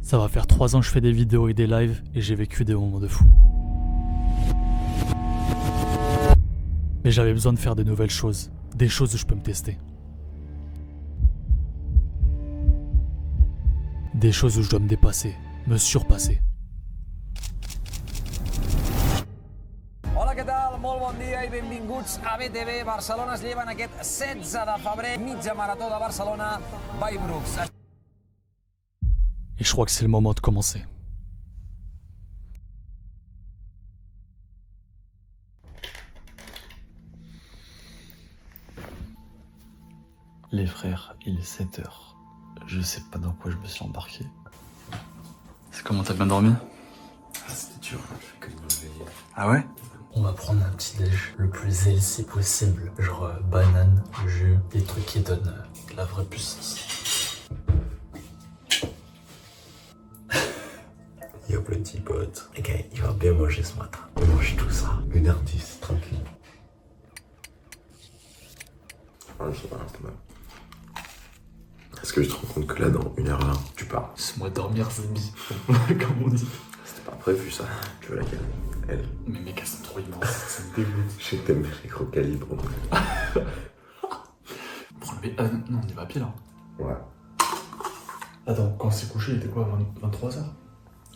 Ça va faire 3 ans que je fais des vidéos et des lives et j'ai vécu des moments de fou. Mais j'avais besoin de faire de nouvelles choses, des choses où je peux me tester. Des choses où je dois me dépasser, me surpasser. Hola, què tal? Molt bon dia i benvinguts a BTV. Barcelona es lleva en aquest 16 de febrer, mitja marató de Barcelona, by Brooks. Et je crois que c'est le moment de commencer. Les frères, il est 7h. Je sais pas dans quoi je me suis embarqué. C'est comment, t'as bien dormi? C'était dur, je fais que de me réveiller. Ah ouais? On va prendre un petit déj le plus healthy possible. Genre banane, jus, des trucs qui donnent de la vraie puissance. Yo petit pote, les gars, il va bien manger ce matin. On mange tout ça, 1h10, tranquille. Ah, je vais un peu mal. Est-ce que je te rends compte que là, dans 1h20, tu pars? Laisse-moi dormir, Zabi, comme on dit. C'était pas prévu ça. Tu veux laquelle? Elle. Mais mec, elles sont trop immenses, ça me dégoûte. Je sais que t'aimes les gros calibres. Pour le non, on y va à pied là. Ouais. Attends, quand on s'est couché, il était quoi, 23h?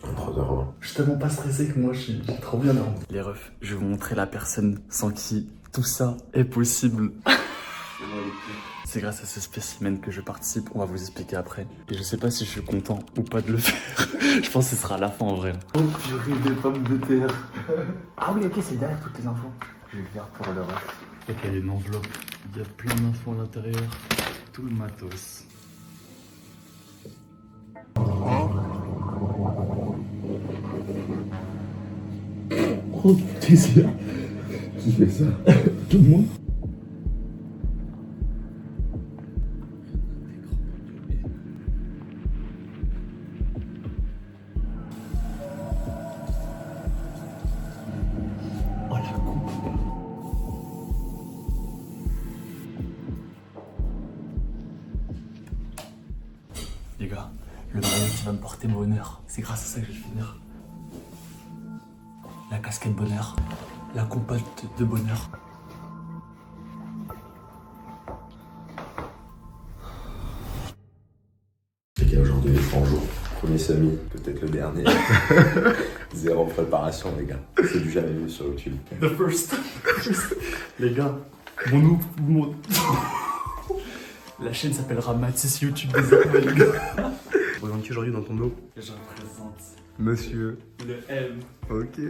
23h20. Je suis tellement pas stressé que moi, j'ai trop bien dormi. Les refs, je vais vous montrer la personne sans qui tout ça est possible. C'est grâce à ce spécimen que je participe, on va vous expliquer après. Et je sais pas si je suis content ou pas de le faire. Je pense que ce sera à la fin en vrai. Oh purée des pommes de terre. Ah oui, ok, c'est derrière toutes les infos. Je vais le faire pour le reste. Ok, il y a une enveloppe, il y a plein d'infos à l'intérieur. Tout le matos. Oh plaisir. Qui fait ça? Tout le monde. Oh la coupe. Les gars, le maillot qui va me porter bonheur, c'est grâce à ça que je vais finir. La casquette bonheur, la compote de bonheur. Les gars, aujourd'hui, les 100 jours. Premier semi, peut-être le dernier. Zéro préparation, les gars. C'est du jamais vu sur YouTube. The first. Les gars, mon... La chaîne s'appellera Mathis YouTube désormais, les gars. Représente qui aujourd'hui dans ton dos? Je représente Monsieur. le M. Ok.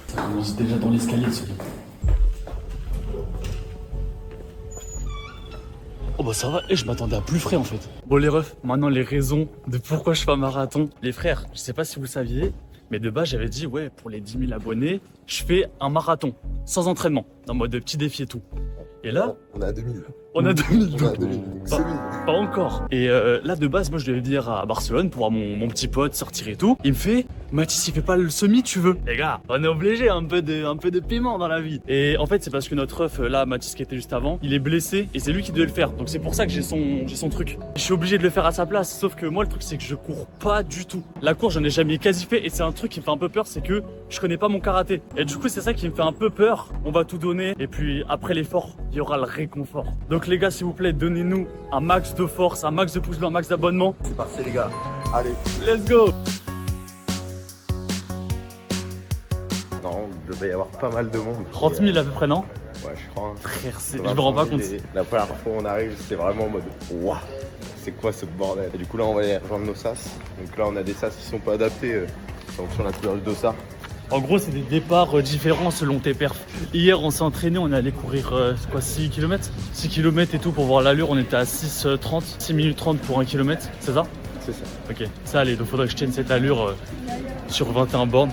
Ça commence déjà dans l'escalier, celui. Oh bah ça va, et je m'attendais à plus frais en fait. Bon les refs, maintenant les raisons de pourquoi je fais un marathon. Les frères, je sais pas si vous saviez, mais de base j'avais dit ouais, pour les 10 000 abonnés, je fais un marathon, sans entraînement, en mode petit défi et tout. Et là, On est à 2000. on a 2000 On est à 2000. Pas, pas encore. Et là de base, moi je devais venir à Barcelone pour voir mon petit pote sortir et tout. Il me fait, Mathis, il fait pas le semi, tu veux? Les gars, on est obligé un peu de piment dans la vie. Et en fait, c'est parce que notre ref, là, Mathis qui était juste avant, il est blessé et c'est lui qui devait le faire. Donc c'est pour ça que j'ai son truc. Je suis obligé de le faire à sa place. Sauf que moi, le truc, c'est que je cours pas du tout. La course, j'en ai jamais quasi fait et c'est un truc qui me fait un peu peur, c'est que je connais pas mon karaté. Et du coup, c'est ça qui me fait un peu peur. On va tout donner et puis après l'effort, il y aura le réconfort. Donc les gars, s'il vous plaît, donnez-nous un max de force, un max de pouces bleus, un max d'abonnements. C'est parti les gars. Allez. Let's go! Non, il devait y avoir pas mal de monde. 30 000 à peu près, non? Ouais, je crois. Frère, je me rends pas compte. La première fois où on arrive, c'était vraiment en mode waouh, c'est quoi ce bordel? Et du coup là, on va aller rejoindre nos sas. Donc là, on a des sas qui sont pas adaptés en fonction de la couleur du dossard. En gros, c'est des départs différents selon tes perfs. Hier, on s'est entraîné, on est allé courir 6 km 6 km et tout pour voir l'allure, on était à 6,30, 6 minutes 30 pour 1 km, c'est ça? C'est ça. Ok, ça allez, donc faudrait que je tienne cette allure sur 21 bornes.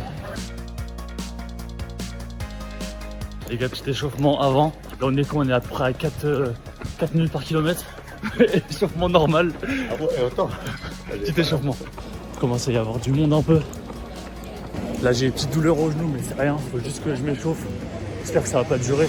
Les gars, petit échauffement avant. Là, on est quoi? On est à peu près à 4 minutes par kilomètre. Échauffement normal. Ah bon, et attends. Petit échauffement. Commence à y avoir du monde un peu. Là, j'ai une petite douleur au genou, mais c'est rien. Faut juste que je m'échauffe. J'espère que ça va pas durer.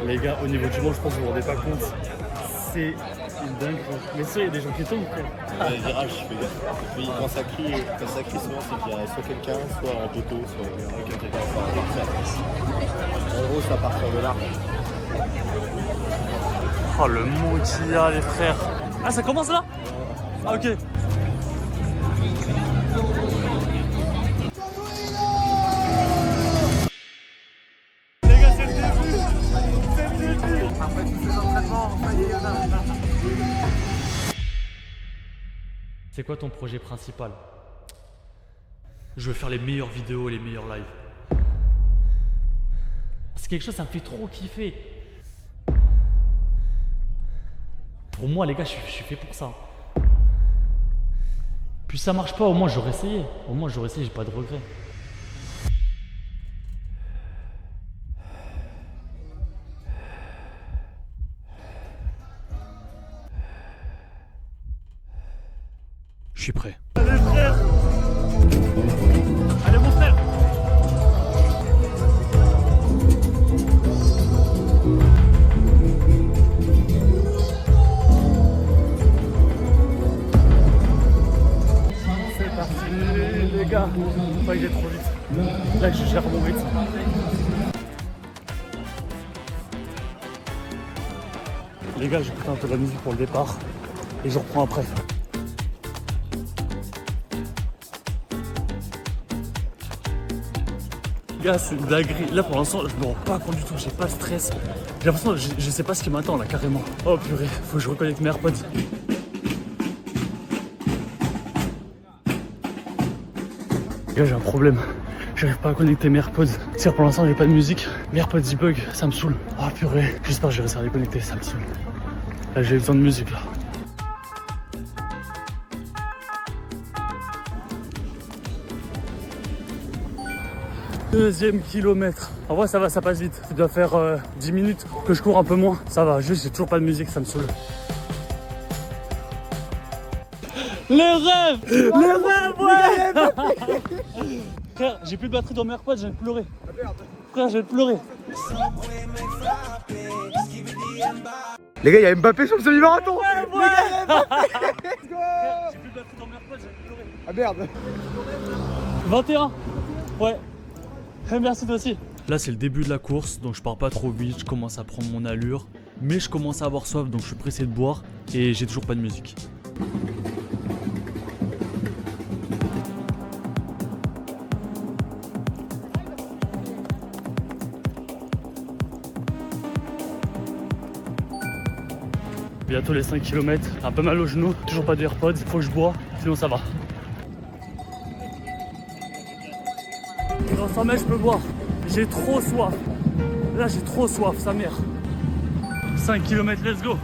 Les gars, au niveau du monde, je pense que vous vous rendez pas compte. C'est une dinguerie. Mais ça, il y a des gens qui tombent, frère. Les virages, je fais gaffe. Et puis quand ça crie souvent, c'est qu'il y a soit quelqu'un, soit un poteau, soit quelqu'un. En gros, ça part sur de l'arbre. Oh, le monde qu'il y a, les frères. Ah, ça commence là? Ah, ok. C'est quoi ton projet principal? Je veux faire les meilleures vidéos, les meilleurs lives. C'est quelque chose, ça me fait trop kiffer. Pour moi, les gars, je suis fait pour ça. Puis ça marche pas, au moins j'aurais essayé. Au moins j'aurais essayé, j'ai pas de regrets. Je suis prêt. Allez frère! Allez mon frère! C'est parti les gars! Faut pas que j'aille trop vite. Là je gère mon rythme. Les gars, j'écoute un peu la musique pour le départ et je reprends après. Gars, c'est une dinguerie. Là pour l'instant, je me rends pas compte du tout, j'ai pas de stress. J'ai l'impression, je sais pas ce qui m'attend là, carrément. Oh purée, faut que je reconnecte mes AirPods. Gars, j'ai un problème. J'arrive pas à connecter mes AirPods. C'est pour l'instant, j'ai pas de musique. Mes AirPods ils bug, ça me saoule. Oh purée, j'espère que j'ai réussi à les connecter, ça me saoule. Là, j'ai besoin de musique là. Deuxième kilomètre. En vrai ça va, ça passe vite. Ça doit faire 10 minutes que je cours un peu moins. Ça va, juste j'ai toujours pas de musique, ça me saoule. Les rêves! Les rêves, ouais! Frère, j'ai plus de batterie dans mes AirPods, je vais pleurer. Frère, je vais pleurer. Les gars, il y a Mbappé sur le semi-marathon! Ouais, ouais. J'ai plus de batterie dans mes AirPods, je vais pleurer. Ah merde! 21. Ouais. Merci toi aussi. Là c'est le début de la course, donc je pars pas trop vite, je commence à prendre mon allure, mais je commence à avoir soif, donc je suis pressé de boire et j'ai toujours pas de musique. Bientôt les 5 km, un peu mal aux genoux, toujours pas de AirPods, faut que je bois, sinon ça va. Dans 100 mètres, je peux boire. J'ai trop soif. Là, j'ai trop soif, sa mère. 5 km, let's go.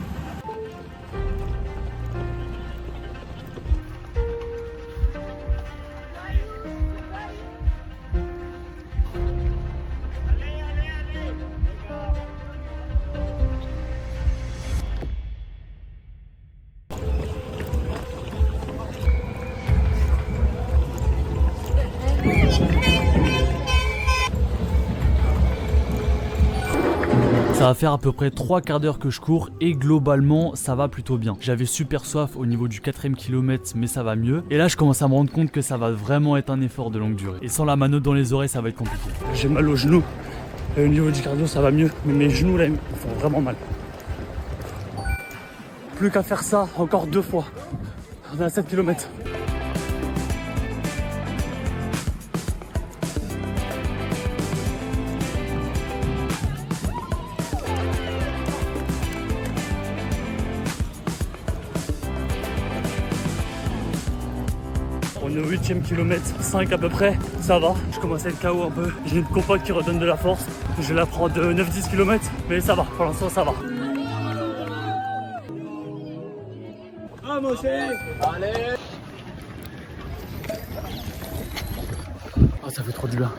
Ça va faire à peu près 3 quarts d'heure que je cours et globalement ça va plutôt bien. J'avais super soif au niveau du 4ème kilomètre mais ça va mieux. Et là je commence à me rendre compte que ça va vraiment être un effort de longue durée. Et sans la manotte dans les oreilles ça va être compliqué. J'ai mal aux genoux. Et au niveau du cardio ça va mieux. Mais mes genoux là ils me font vraiment mal. Plus qu'à faire ça encore 2 fois. On est à 7 km. On est au 8ème kilomètre, 5 à peu près, ça va, je commence à être KO un peu. J'ai une compote qui redonne de la force, je la prends de 9-10 km, mais ça va, pour l'instant ça va. Vamos, allez. Oh, ça fait trop du bien.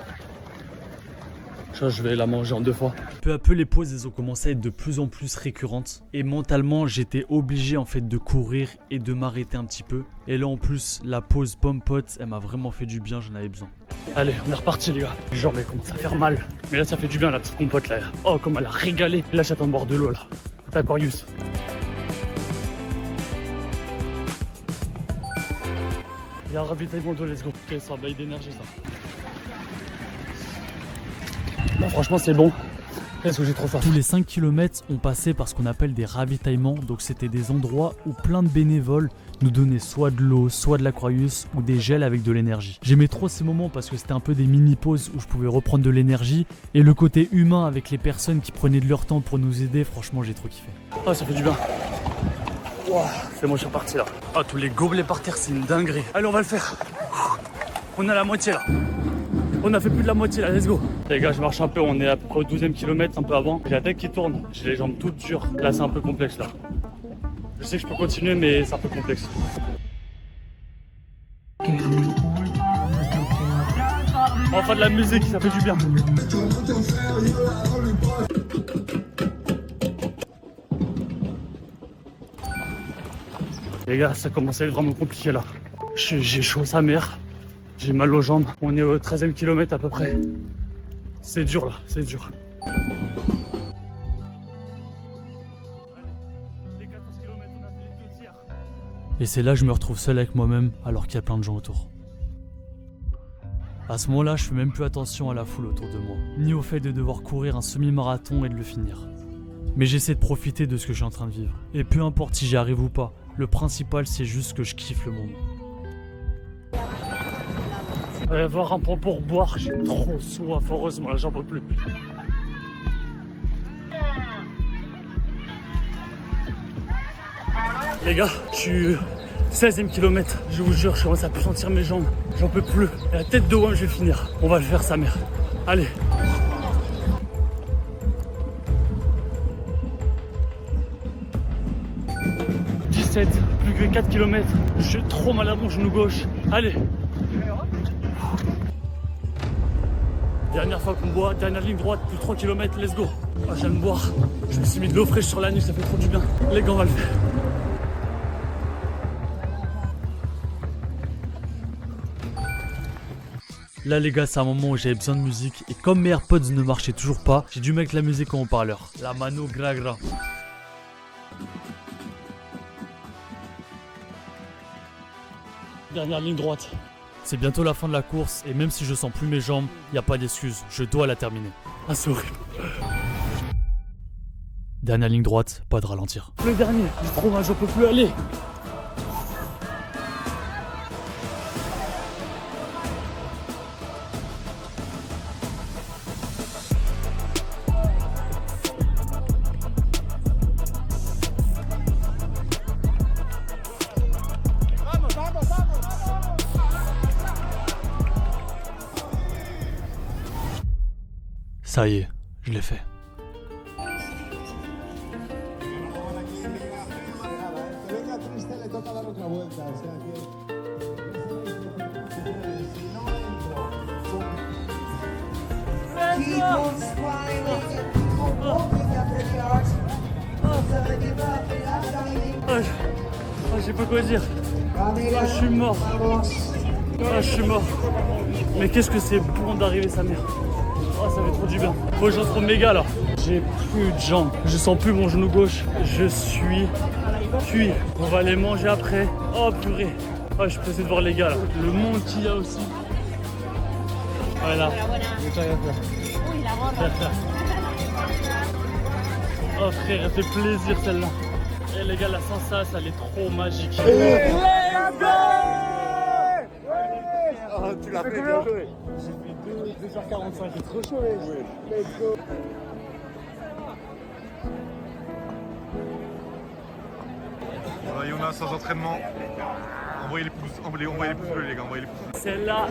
Je crois que je vais la manger en 2 fois. Peu à peu, les pauses, elles ont commencé à être de plus en plus récurrentes. Et mentalement, j'étais obligé en fait de courir et de m'arrêter un petit peu. Et là, en plus, la pause pomme pote, elle m'a vraiment fait du bien, j'en avais besoin. Allez, on est reparti les gars. Les jambes elles commencent à faire mal. Mais là ça fait du bien la petite compote là. Oh comme elle a régalé. Là j'attends de boire de l'eau là. Aquarius. Il y a un ravitaillement d'eau, let's go. Ok, ça baille d'énergie ça. Là franchement c'est bon. Qu'est-ce que j'ai trop faim. Tous les 5 km, on passait par ce qu'on appelle des ravitaillements. Donc c'était des endroits où plein de bénévoles nous donnaient soit de l'eau, soit de l'Aquarius ou des gels avec de l'énergie. J'aimais trop ces moments parce que c'était un peu des mini-pauses où je pouvais reprendre de l'énergie. Et le côté humain avec les personnes qui prenaient de leur temps pour nous aider, franchement j'ai trop kiffé. Oh ça fait du bien. Wow, c'est bon, je suis reparti là. Oh tous les gobelets par terre, c'est une dinguerie. Allez on va le faire. On a la moitié là. On a fait plus de la moitié là, let's go. Les gars, je marche un peu, on est à peu près au 12e kilomètre, un peu avant. J'ai la tête qui tourne, j'ai les jambes toutes dures. Là, c'est un peu complexe là. Je sais que je peux continuer, mais c'est un peu complexe. On va faire de la musique, ça fait du bien. Les gars, ça commence à être vraiment compliqué là. J'ai chaud sa mère. J'ai mal aux jambes. On est au 13e kilomètre à peu près. C'est dur là, c'est dur. Et c'est là que je me retrouve seul avec moi-même alors qu'il y a plein de gens autour. À ce moment-là, je fais même plus attention à la foule autour de moi, ni au fait de devoir courir un semi-marathon et de le finir. Mais j'essaie de profiter de ce que je suis en train de vivre. Et peu importe si j'y arrive ou pas, le principal c'est juste que je kiffe le moment. Il va y avoir un pot pour boire, j'ai trop soif, heureusement là j'en peux plus. Les gars, je suis 16e kilomètre, je vous jure, je commence à plus sentir mes jambes, j'en peux plus. Et la tête de loin, je vais finir, on va le faire sa mère. Allez. Plus que 4 km, j'ai trop mal à mon genou gauche. Allez. Dernière fois qu'on boit, dernière ligne droite, plus 3 km, let's go. Ah, je viens de boire, je me suis mis de l'eau fraîche sur la nuque, ça fait trop du bien. Les gars, on va le faire. Là les gars, c'est un moment où j'avais besoin de musique et comme mes AirPods ne marchaient toujours pas, j'ai dû mettre la musique en haut-parleur. La mano gragra. Dernière ligne droite. C'est bientôt la fin de la course et même si je sens plus mes jambes, y a pas d'excuse, je dois la terminer. Ah c'est horrible. Dernière ligne droite, pas de ralentir. Le dernier, j'ai trop mal, j'en peux plus aller. Ça y est, je l'ai fait. J'ai pas quoi dire. Je suis mort. Je suis mort. Mais qu'est-ce que c'est bon d'arriver sa mère. Oh, ça fait trop du bien. Faut que j'en trouve méga là. J'ai plus de jambes. Je sens plus mon genou gauche. Je suis cuit. On va aller manger après. Oh purée. Oh, je suis pressé de voir les gars là. Le monde qu'il y a aussi. Voilà. Oh frère, elle fait plaisir celle-là. Et les gars, la sensation, elle est trop magique. Oh, tu l'as fait bien joué. J'ai fait 2h45, c'est trop chaud. Let's go. Yona sans entraînement. Envoyez les pouces, envoyez les pouces bleus les gars, envoyez les pouces. Celle-là,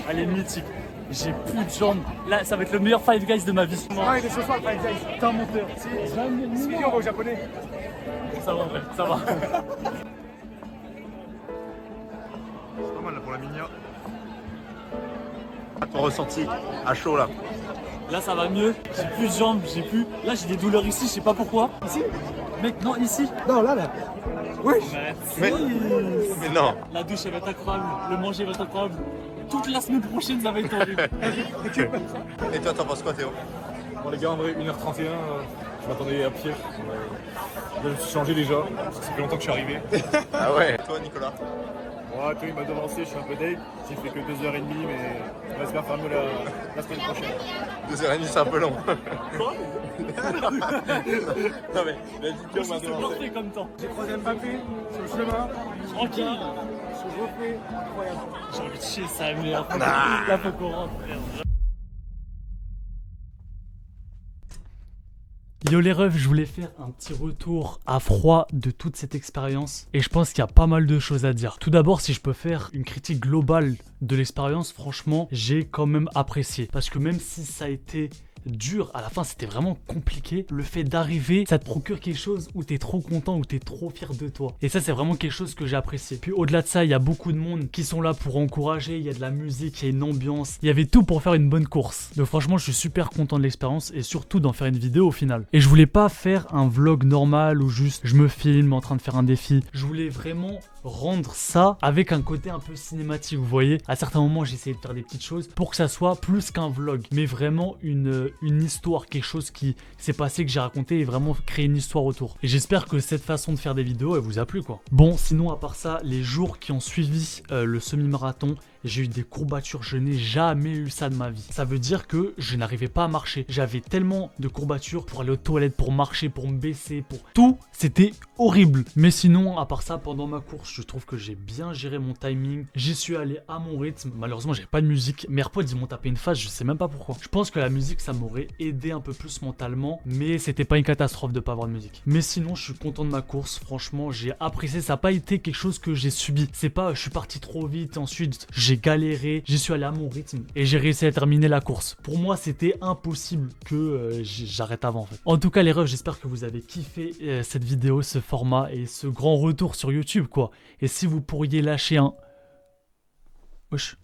elle est mythique. J'ai plus de jambes. Là, ça va être le meilleur Five Guys de ma vie. Ah, il est ce soir le Five Guys. T'es un monteur. C'est vidéo au japonais. Ça va, frère, ça va. C'est pas mal là pour la minia. Ton ressenti à chaud là. Là ça va mieux, j'ai plus de jambes, j'ai plus... Là j'ai des douleurs ici, je sais pas pourquoi. Ici? Mec, non, ici. Non, là. Oui. Mais non. La douche elle va être incroyable, le manger va être incroyable. Toute la semaine prochaine ça va être horrible. Et toi, t'en penses quoi, Théo? Bon, les gars, en vrai, 1h31, je m'attendais à pire. Je me suis changé déjà, parce que ça fait longtemps que je suis arrivé. Ah ouais. Toi, Nicolas? Ouais, toi, il m'a devancé, je suis un peu deg. J'ai fait que 2h30, mais on va se faire faire mieux la semaine prochaine. 2h30, c'est un peu long. Quoi? Non, mais la Théo m'a C'est devancé. parfait comme temps. J'ai croisé Mbappé sur le chemin. Tranquille. Je refais, incroyable. J'ai envie de chier sa mère. Là faut qu'on rentre, frère. Yo les refs, je voulais faire un petit retour à froid de toute cette expérience et je pense qu'il y a pas mal de choses à dire. Tout d'abord, si je peux faire une critique globale de l'expérience, franchement, j'ai quand même apprécié. Parce que même si ça a été dur, à la fin c'était vraiment compliqué, le fait d'arriver, ça te procure quelque chose où t'es trop content, où t'es trop fier de toi. Et ça c'est vraiment quelque chose que j'ai apprécié. Puis au-delà de ça, il y a beaucoup de monde qui sont là pour encourager, il y a de la musique, il y a une ambiance, il y avait tout pour faire une bonne course. Donc franchement je suis super content de l'expérience et surtout d'en faire une vidéo au final. Et je voulais pas faire un vlog normal où juste je me filme en train de faire un défi. Je voulais vraiment rendre ça avec un côté un peu cinématique, vous voyez. À certains moments j'ai essayé de faire des petites choses pour que ça soit plus qu'un vlog, mais vraiment une histoire, quelque chose qui s'est passé, que j'ai raconté et vraiment créer une histoire autour. Et j'espère que cette façon de faire des vidéos elle vous a plu quoi. Bon, sinon à part ça, les jours qui ont suivi le semi-marathon, j'ai eu des courbatures, je n'ai jamais eu ça de ma vie. Ça veut dire que je n'arrivais pas à marcher. J'avais tellement de courbatures pour aller aux toilettes, pour marcher, pour me baisser, pour tout. C'était horrible. Mais sinon, à part ça, pendant ma course, je trouve que j'ai bien géré mon timing. J'y suis allé à mon rythme. Malheureusement, j'avais pas de musique. Mes AirPods, ils m'ont tapé une face, je sais même pas pourquoi. Je pense que la musique, ça m'aurait aidé un peu plus mentalement. Mais c'était pas une catastrophe de pas avoir de musique. Mais sinon, je suis content de ma course. Franchement, j'ai apprécié. Ça n'a pas été quelque chose que j'ai subi. C'est pas, je suis parti trop vite. Ensuite, j'ai galéré, j'y suis allé à mon rythme et j'ai réussi à terminer la course. Pour moi, c'était impossible que j'arrête avant en fait. En tout cas, les refs, j'espère que vous avez kiffé cette vidéo, ce format et ce grand retour sur YouTube quoi. Et si vous pourriez lâcher un... Wesh.